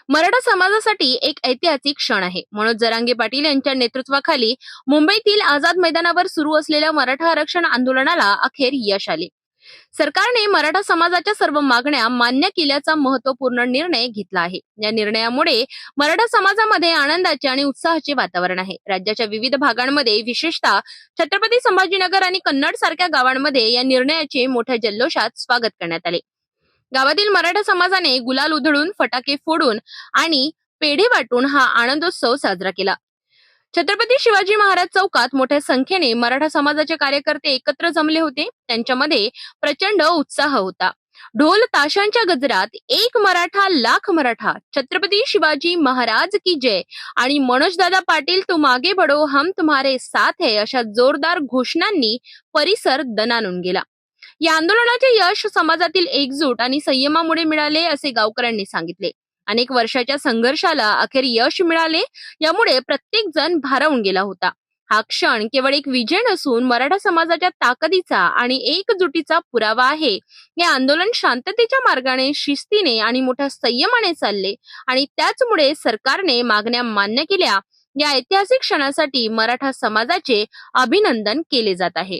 मराठा समाजासाठी एक ऐतिहासिक क्षण आहे. मनोज जरांगे पाटील यांच्या नेतृत्वाखाली मुंबईतील आझाद मैदानावर सुरू असलेल्या मराठा आरक्षण आंदोलनाला अखेर यश आले. सरकारने मराठा समाजाच्या सर्व मागण्या मान्य केल्याचा महत्वपूर्ण निर्णय घेतला आहे. या निर्णयामुळे मराठा समाजामध्ये आनंदाचे आणि उत्साहाचे वातावरण आहे. राज्याच्या विविध भागांमध्ये, विशेषतः छत्रपती संभाजीनगर आणि कन्नड सारख्या गावांमध्ये या निर्णयाचे मोठ्या जल्लोषात स्वागत करण्यात आले. गावातील मराठा समाजाने गुलाल उधळून, फटाके फोडून आणि पेढे वाटून हा आनंदोत्सव साजरा केला. छत्रपती शिवाजी महाराज चौकात मोठ्या संख्येने मराठा समाजाचे कार्यकर्ते एकत्र जमले होते. त्यांच्यामध्ये प्रचंड उत्साह होता. ढोल ताशांच्या गजरात एक मराठा लाख मराठा, छत्रपती शिवाजी महाराज की जय आणि मनोजदादा पाटील तुम आगे बढो हम तुम्हारे साथ है अशा जोरदार घोषणांनी परिसर दणाणून गेला. या आंदोलनाचे यश समाजातील एकजूट आणि संयमामुळे मिळाले असे गावकऱ्यांनी सांगितले. अनेक वर्षाच्या संघर्षाला अखेर यश मिळाले, यामुळे प्रत्येक जण भारावून गेला होता. हा क्षण केवळ एक विजय नसून मराठा समाजाच्या ताकदीचा आणि एकजुटीचा पुरावा आहे. हे आंदोलन शांततेच्या मार्गाने, शिस्तीने आणि मोठ्या संयमाने चालले आणि त्याचमुळे सरकारने मागण्या मान्य केल्या. या ऐतिहासिक क्षणासाठी मराठा समाजाचे अभिनंदन केले जात आहे.